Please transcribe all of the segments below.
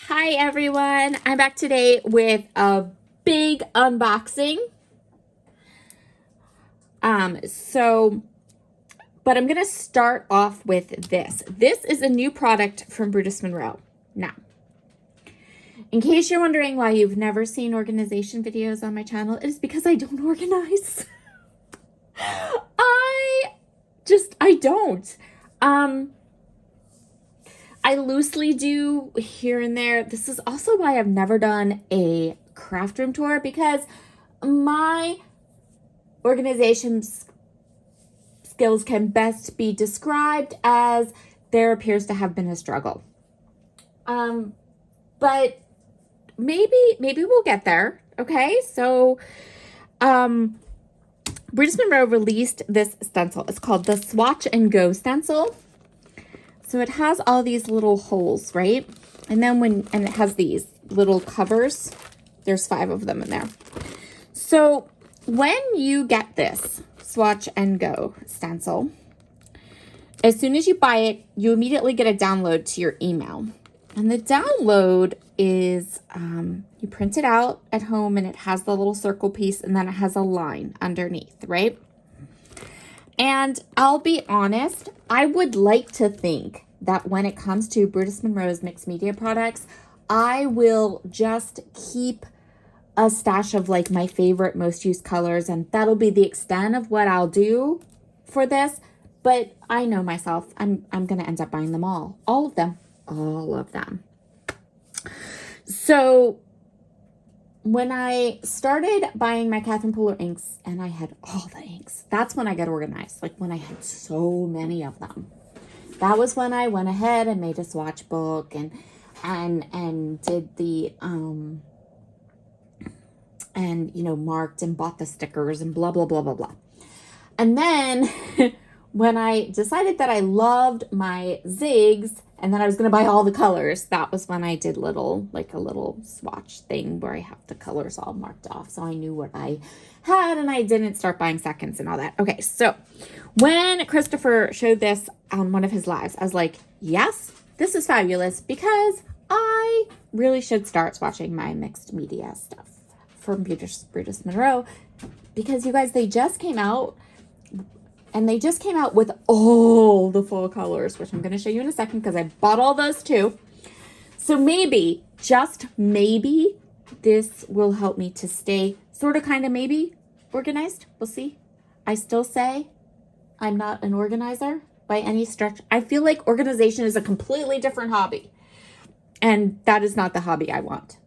Hi everyone, I'm back today with a big unboxing. But I'm gonna start off with this. This is a new product from Brutus Monroe. Now, in case you're wondering why you've never seen organization videos on my channel, it is because I don't organize. I don't. I loosely do here and there. This is also why I've never done a craft room tour, because my organization skills can best be described as there appears to have been a struggle. But maybe we'll get there. Okay, so Brutus Monroe released this stencil. It's called the Swatch and Go stencil. So it has all these little holes, right? And then and it has these little covers. There's 5 of them in there. So when you get this Swatch and Go stencil, as soon as you buy it, you immediately get a download to your email. And the download is, you print it out at home and it has the little circle piece and then it has a line underneath, right? And I'll be honest, I would like to think that when it comes to Brutus Monroe's mixed media products, I will just keep a stash of like my favorite most used colors, and that'll be the extent of what I'll do for this. But I know myself, I'm going to end up buying them all of them. So when I started buying my Catherine Pooler inks and I had all the inks, that's when I got organized. Like when I had so many of them. That was when I went ahead and made a swatch book and did the and you know, marked and bought the stickers and blah blah blah blah blah. And then when I decided that I loved my zigs and that I was going to buy all the colors, that was when I did a little swatch thing where I have the colors all marked off so I knew what I had and I didn't start buying seconds and all that. Okay, so when Christopher showed this on one of his lives, I was like, yes, this is fabulous, because I really should start swatching my mixed media stuff from Brutus Monroe, because you guys, they just came out. And they just came out with all the fall colors, which I'm going to show you in a second because I bought all those too. So maybe, just maybe, this will help me to stay sort of kind of maybe organized. We'll see. I still say I'm not an organizer by any stretch. I feel like organization is a completely different hobby. And that is not the hobby I want.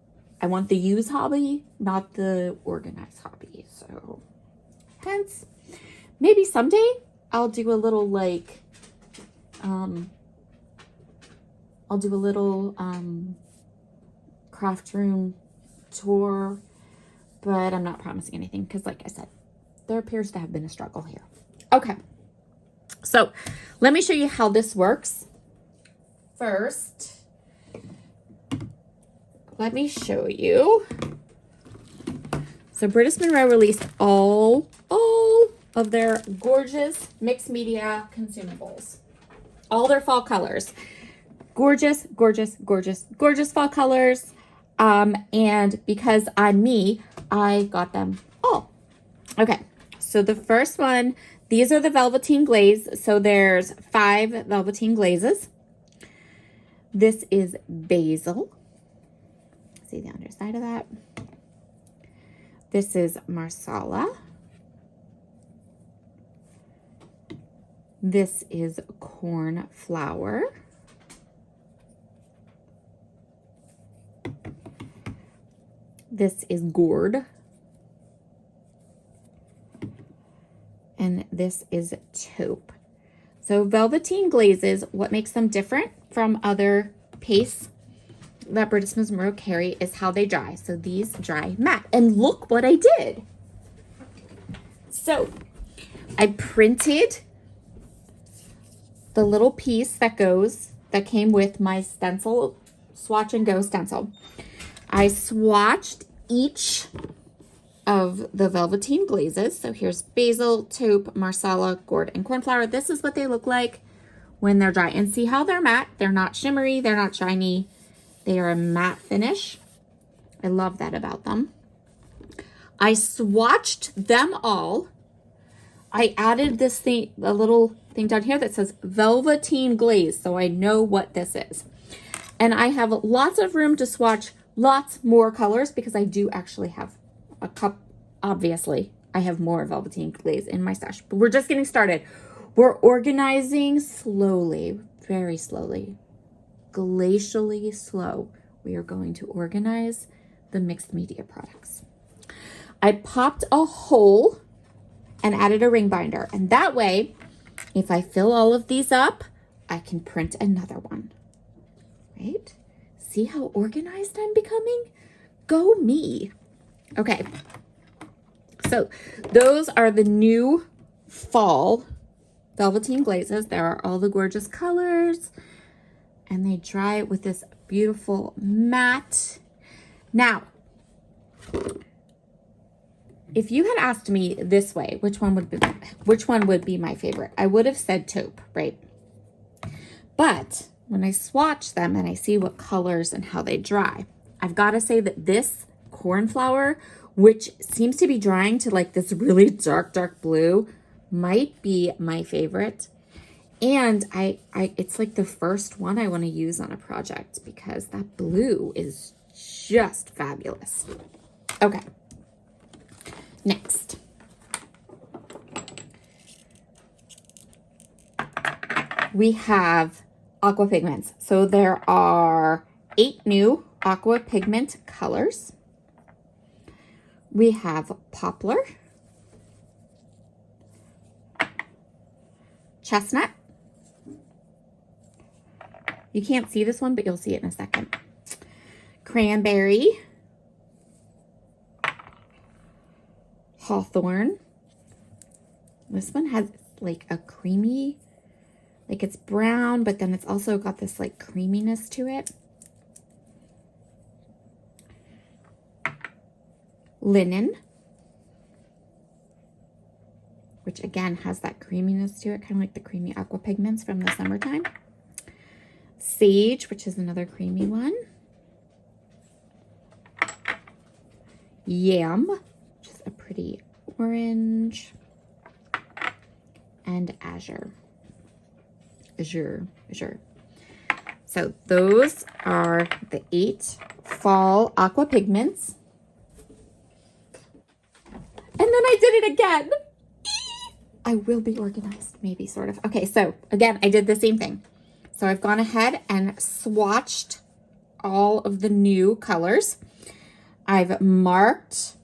I want the use hobby, not the organized hobby. So hence, maybe someday I'll do a little like, craft room tour, but I'm not promising anything because, like I said, there appears to have been a struggle here. Okay, so let me show you how this works. First, let me show you. So Brutus Monroe released all of their gorgeous mixed media consumables. All their fall colors. Gorgeous, gorgeous, gorgeous, gorgeous fall colors. And because I'm me, I got them all. Okay, so the first one, these are the Velvetine glaze. So there's 5 Velvetine glazes. This is basil. See the underside of that. This is marsala. This is cornflower. This is gourd. And this is taupe. So Velvetine glazes, what makes them different from other pastes that Brutus Monroe carry is how they dry. So these dry matte. And look what I did. So I printed the little piece that came with my stencil, Swatch and Go stencil. I swatched each of the Velvetine glazes. So here's basil, taupe, marsala, gourd, and cornflower. This is what they look like when they're dry. And see how they're matte. They're not shimmery. They're not shiny. They are a matte finish. I love that about them. I swatched them all. I added this thing, a little thing down here that says Velvetine glaze, so I know what this is. And I have lots of room to swatch lots more colors because I do actually have a cup. Obviously, I have more Velvetine glaze in my stash, but we're just getting started. We're organizing slowly, very slowly, glacially slow. We are going to organize the mixed media products. I popped a hole and added a ring binder. And that way, if I fill all of these up, I can print another one, right? See how organized I'm becoming? Go me. Okay. So those are the new fall Velvetine glazes. There are all the gorgeous colors and they dry with this beautiful matte. Now, if you had asked me this way, which one would be my favorite? I would have said taupe, right? But when I swatch them and I see what colors and how they dry, I've got to say that this cornflower, which seems to be drying to like this really dark blue, might be my favorite. And it's like the first one I want to use on a project because that blue is just fabulous. Okay. Next, we have Aqua pigments. So there are 8 new Aqua pigment colors. We have poplar, chestnut. You can't see this one, but you'll see it in a second. Cranberry, hawthorn. This one has like a creamy, like it's brown, but then it's also got this like creaminess to it. Linen, which again has that creaminess to it, kind of like the creamy aqua pigments from the summertime. Sage, which is another creamy one. Yam, which is a pretty orange. And azure. So those are the 8 fall aqua pigments. And then I did it again. I will be organized, maybe, sort of. Okay, so again, I did the same thing. So I've gone ahead and swatched all of the new colors. I've marked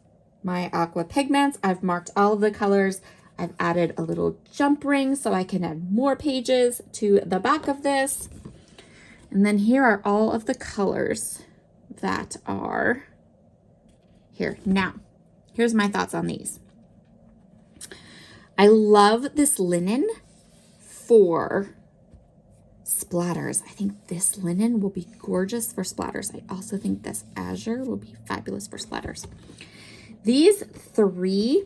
my aqua pigments. I've marked all of the colors. I've added a little jump ring so I can add more pages to the back of this. And then here are all of the colors that are here. Now, here's my thoughts on these. I love this linen for splatters. I think this linen will be gorgeous for splatters. I also think this azure will be fabulous for splatters. These 3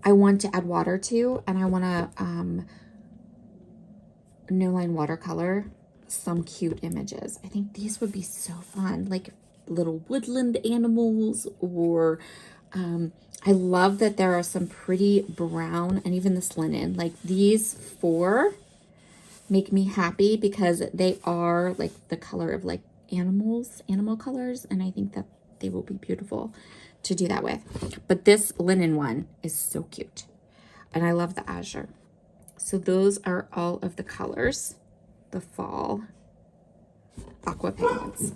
I want to add water to, and I want to no line watercolor some cute images. I think these would be so fun, like little woodland animals, or I love that there are some pretty brown, and even this linen, like these 4 make me happy because they are like the color of like animal colors, and I think that they will be beautiful to do that with. But this linen one is so cute, and I love the azure. So those are all of the colors, the fall aqua pigments.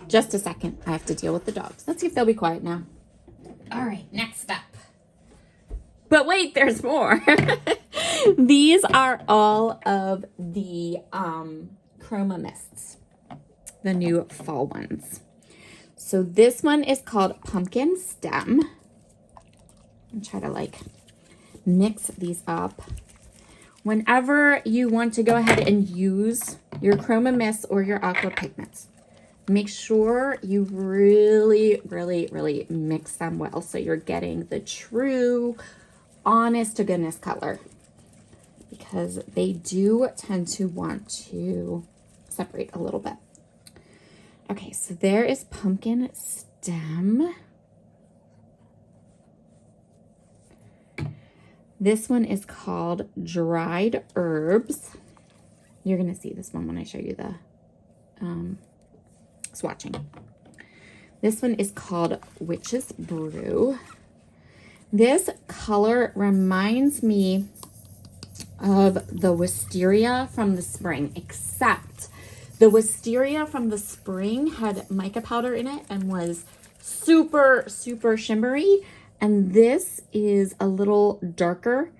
Just a second, I have to deal with the dogs. Let's see if they'll be quiet now. All right, next up. But wait, there's more. These are all of the Chroma mists, the new fall ones. So this one is called Pumpkin Stem. I'm trying to like mix these up. Whenever you want to go ahead and use your Chroma mists or your aqua pigments, make sure you really mix them well so you're getting the true, honest to goodness color, because they do tend to want to separate a little bit. Okay, so there is pumpkin stem. This one is called dried herbs. You're going to see this one when I show you the swatching. This one is called Witch's Brew. This color reminds me of the wisteria from the spring, except the wisteria from the spring had mica powder in it and was super, super shimmery. And this is a little darker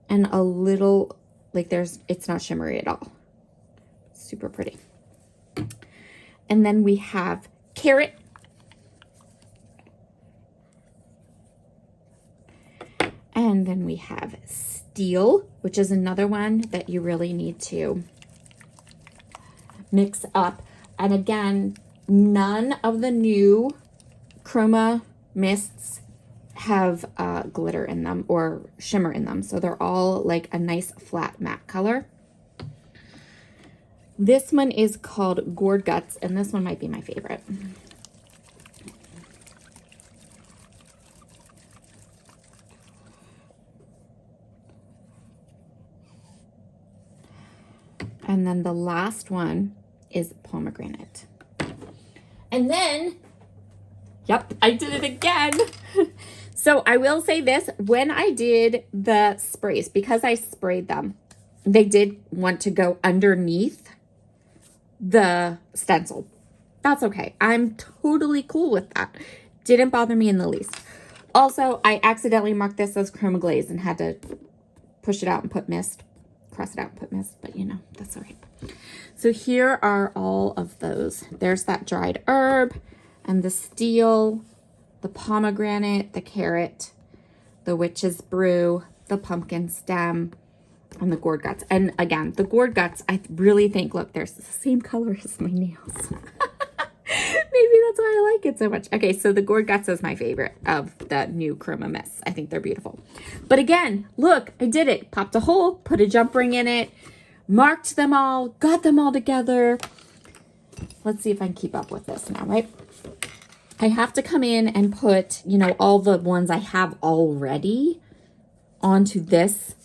and a little, like it's not shimmery at all. Super pretty. And then we have carrot. And then we have steel, which is another one that you really need to mix up. And again, none of the new Chroma mists have glitter in them or shimmer in them. So they're all like a nice flat matte color. This one is called Gourd Guts, and this one might be my favorite. And then the last one is pomegranate. And then, yep, I did it again. So I will say this, when I did the sprays, because I sprayed them, they did want to go underneath the stencil. That's okay. I'm totally cool with that. Didn't bother me in the least. Also, I accidentally marked this as Chroma Glaze and had to push it out and put mist. Cross it out and put mist, but you know, that's all right. So here are all of those. There's that dried herb and the steel, the pomegranate, the carrot, the witch's brew, the pumpkin stem, and the gourd guts. And again, the gourd guts, I really think, look, there's the same color as my nails. Maybe that's why I like it so much. Okay, so the gourd guts is my favorite of the new Chroma mists. I think they're beautiful. But again, look, I did it. Popped a hole, put a jump ring in it, marked them all, got them all together. Let's see if I can keep up with this now, right? I have to come in and put, you know, all the ones I have already onto this,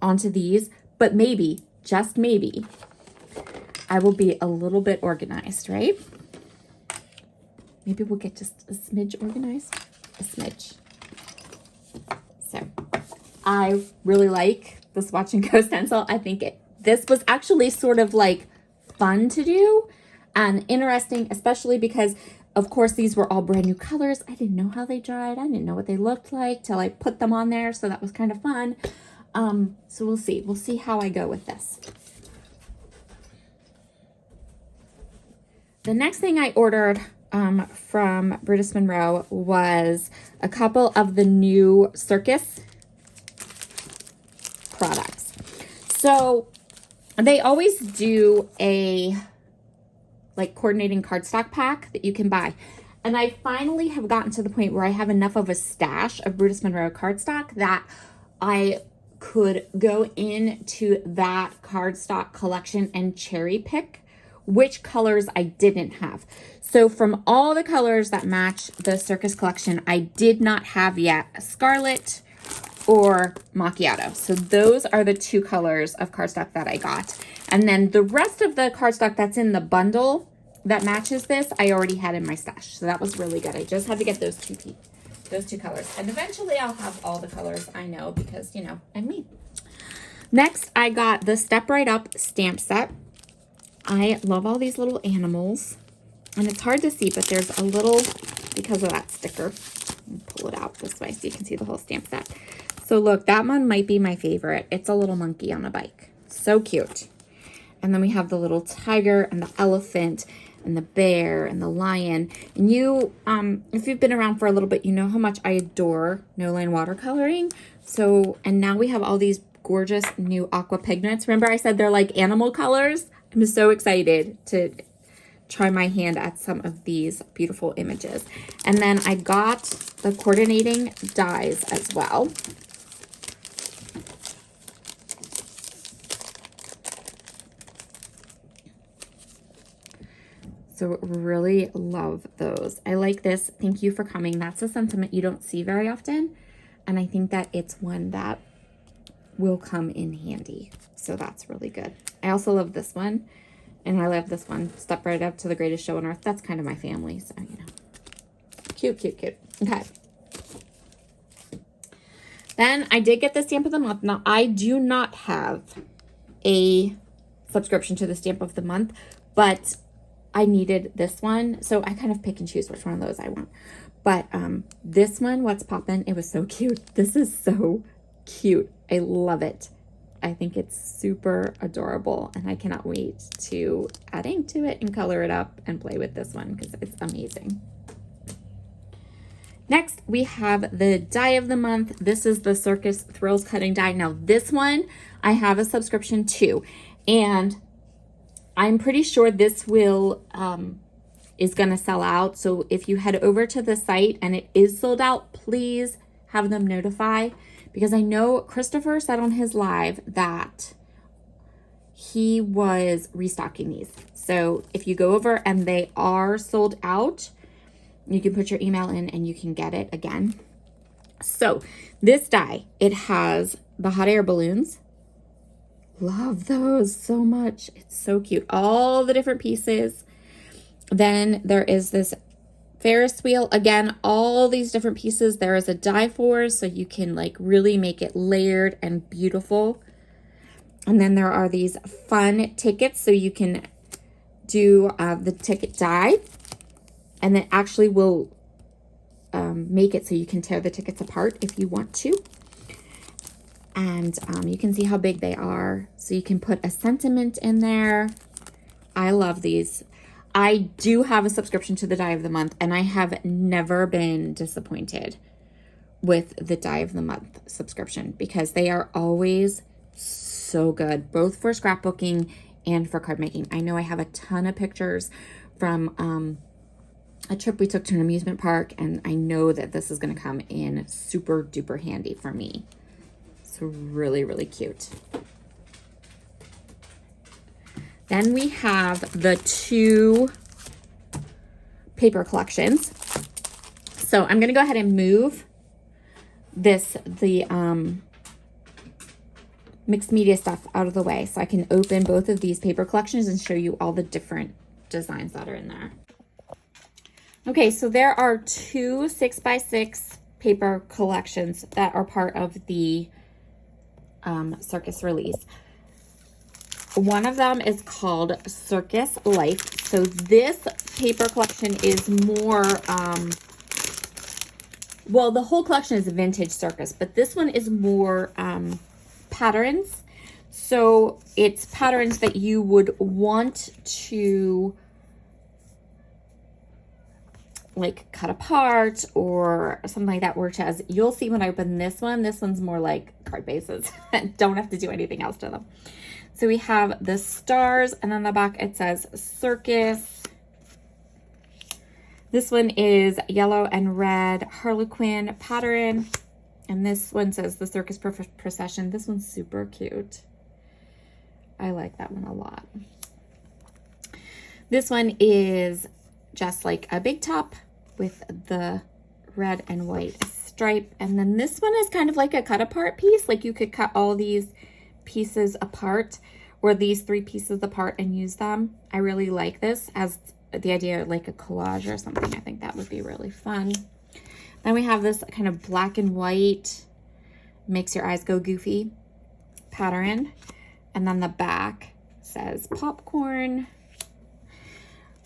onto these, but maybe, just maybe, I will be a little bit organized, right? Maybe we'll get just a smidge organized, a smidge. So I really like the Swatch and Go stencil. I think this was actually sort of like fun to do and interesting, especially because of course these were all brand new colors. I didn't know how they dried. I didn't know what they looked like till I put them on there. So that was kind of fun. So we'll see. We'll see how I go with this. The next thing I ordered from Brutus Monroe was a couple of the new Circus products. So they always do a like coordinating cardstock pack that you can buy. And I finally have gotten to the point where I have enough of a stash of Brutus Monroe cardstock that I could go into that cardstock collection and cherry pick which colors I didn't have. So from all the colors that match the Circus collection, I did not have yet Scarlet or Macchiato. So those are the two colors of cardstock that I got. And then the rest of the cardstock that's in the bundle that matches this, I already had in my stash. So that was really good. I just had to get those two colors. And eventually I'll have all the colors, I know, because, you know, I'm me. Next, I got the Step Right Up stamp set. I love all these little animals. And it's hard to see, but there's a little, because of that sticker. Let me pull it out this way so you can see the whole stamp set. So look, that one might be my favorite. It's a little monkey on a bike. So cute. And then we have the little tiger and the elephant and the bear and the lion. And you, if you've been around for a little bit, you know how much I adore no line watercoloring. So, and now we have all these gorgeous new Aqua pigments. Remember I said they're like animal colors? I'm so excited to try my hand at some of these beautiful images. And then I got the coordinating dies as well. So really love those. I like this. Thank you for coming. That's a sentiment you don't see very often. And I think that it's one that will come in handy. So that's really good. I also love this one. And I love this one. Step right up to the greatest show on earth. That's kind of my family. So, you know. Cute, cute, cute. Okay. Then I did get the stamp of the month. Now, I do not have a subscription to the stamp of the month, but I needed this one. So I kind of pick and choose which one of those I want. But this one, What's Poppin', it was so cute. This is so cute. I love it. I think it's super adorable, and I cannot wait to add ink to it and color it up and play with this one because it's amazing. Next, we have the die of the month. This is the Circus Thrills Cutting Die. Now, this one I have a subscription to, and I'm pretty sure this will is going to sell out. So if you head over to the site and it is sold out, please have them notify, because I know Christopher said on his live that he was restocking these. So if you go over and they are sold out, you can put your email in and you can get it again. So this die, it has the hot air balloons. Love those so much. It's so cute. All the different pieces. Then there is this Ferris wheel. Again, all these different pieces. There is a die for, so you can like really make it layered and beautiful. And then there are these fun tickets, so you can do the ticket die, and it actually will make it so you can tear the tickets apart if you want to. And you can see how big they are. So you can put a sentiment in there. I love these. I do have a subscription to the die of the month, and I have never been disappointed with the die of the month subscription, because they are always so good, both for scrapbooking and for card making. I know I have a ton of pictures from a trip we took to an amusement park, and I know that this is going to come in super duper handy for me. So really, really cute. Then we have the two paper collections. So I'm going to go ahead and move the mixed media stuff out of the way so I can open both of these paper collections and show you all the different designs that are in there. Okay, so there are two 6x6 paper collections that are part of the Circus release. One of them is called Circus Life. So this paper collection is more, well, the whole collection is vintage Circus, but this one is more patterns. So it's patterns that you would want to like cut apart or something like that, which as you'll see when I open this one's more like card bases. Don't have to do anything else to them. So we have the stars, and on the back it says Circus. This one is yellow and red Harlequin pattern, and this one says the Circus Procession. This one's super cute. I like that one a lot. This one is just like a big top with the red and white stripe. And then this one is kind of like a cut apart piece. Like you could cut all these pieces apart, or these three pieces apart, and use them. I really like this as the idea of like a collage or something. I think that would be really fun. Then we have this kind of black and white, makes your eyes go goofy pattern. And then the back says popcorn,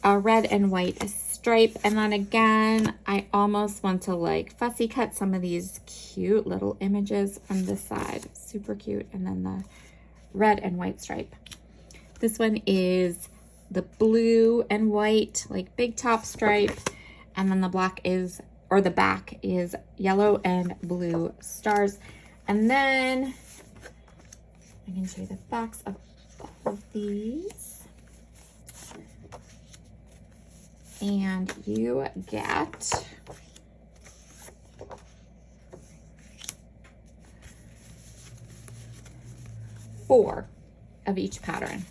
a red and white stripe. And then again, I almost want to like fussy cut some of these cute little images from this side. Super cute. And then the red and white stripe. This one is the blue and white, like big top stripe. And then the black is, or the back is yellow and blue stars. And then I can show you the backs of all of these. And you get four of each pattern.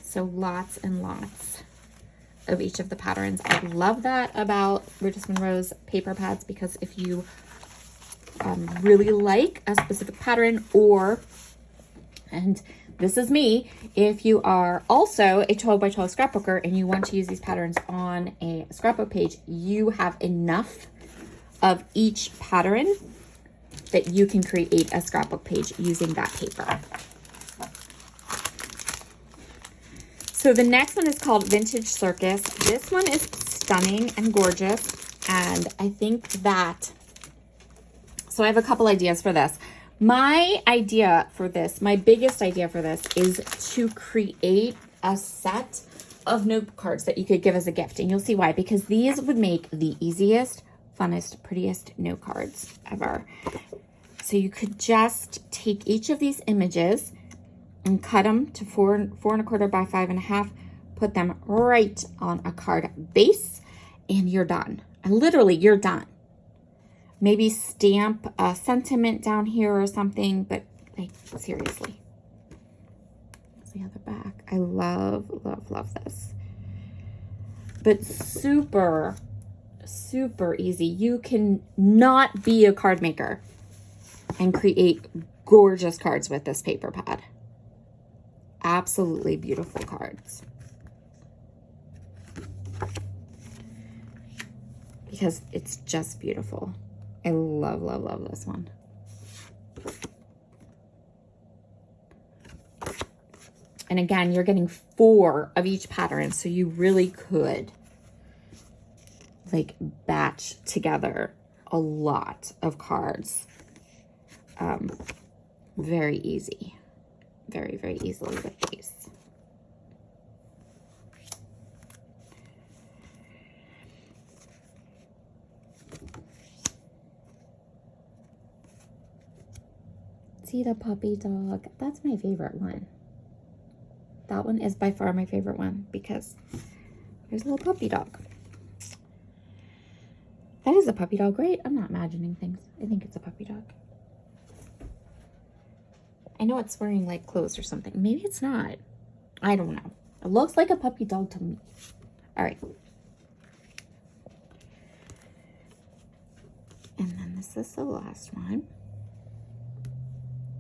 So lots and lots of each of the patterns. I love that about Burgess Monroe's paper pads, because if you really like a specific pattern, or, and this is me, if you are also a 12 by 12 scrapbooker and you want to use these patterns on a scrapbook page, you have enough of each pattern that you can create a scrapbook page using that paper. So the next one is called Vintage Circus. This one is stunning and gorgeous, and I think that, so I have a couple ideas for this. My idea for this, my biggest idea for this, is to create a set of note cards that you could give as a gift. And you'll see why, because these would make the easiest, funnest, prettiest note cards ever. So you could just take each of these images and cut them to 4¼ by 5½, put them right on a card base, and you're done. And literally, you're done. Maybe stamp a sentiment down here or something, but like, seriously. That's the other back. I love, love, love this. But super, super easy. You can not be a card maker and create gorgeous cards with this paper pad. Absolutely beautiful cards. Because it's just beautiful. I love, love, love this one. And again, you're getting 4 of each pattern, so you really could like batch together a lot of cards. Very easy. Very, very easily with these. See the puppy dog? That's my favorite one. That one is by far my favorite one because there's a little puppy dog. That is a puppy dog, right? I'm not imagining things. I think it's a puppy dog. I know it's wearing like clothes or something. Maybe it's not. I don't know. It looks like a puppy dog to me. All right. And then this is the last one.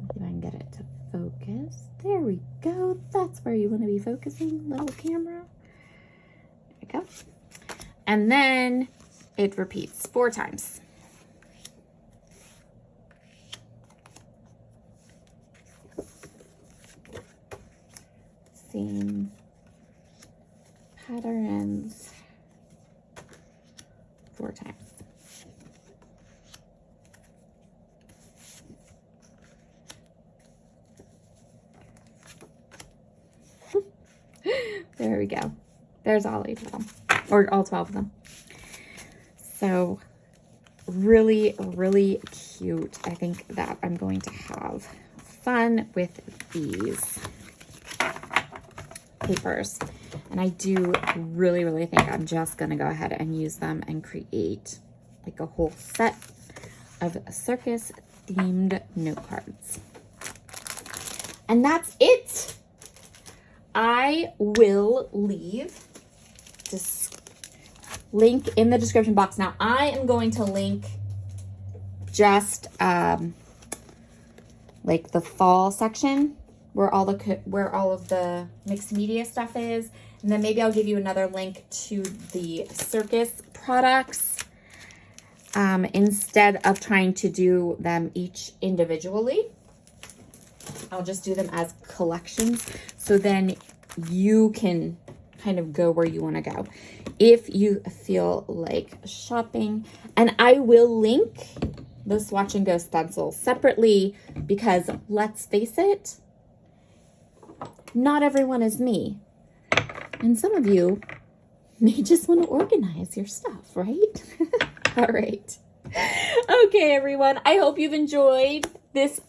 See if I can get it to focus. There we go. That's where you want to be focusing, little camera. There we go. And then it repeats 4 times. Same patterns 4 times. There we go. There's all 8 of them, or all 12 of them. So really, really cute. I think that I'm going to have fun with these papers. And I do really, really think I'm just going to go ahead and use them and create like a whole set of circus themed note cards. And that's it. I will leave this link in the description box. Now I am going to link just like the fall section where all of the mixed media stuff is, and then maybe I'll give you another link to the Circus products instead of trying to do them each individually. I'll just do them as collections, so then you can kind of go where you want to go if you feel like shopping. And I will link the Swatch and Go stencil separately because let's face it, not everyone is me. And some of you may just want to organize your stuff, right? All right. Okay, everyone. I hope you've enjoyed this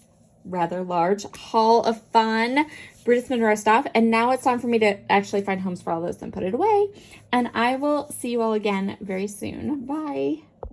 rather large haul of fun Burgess Monroe stuff. And now it's time for me to actually find homes for all those and put it away. And I will see you all again very soon. Bye.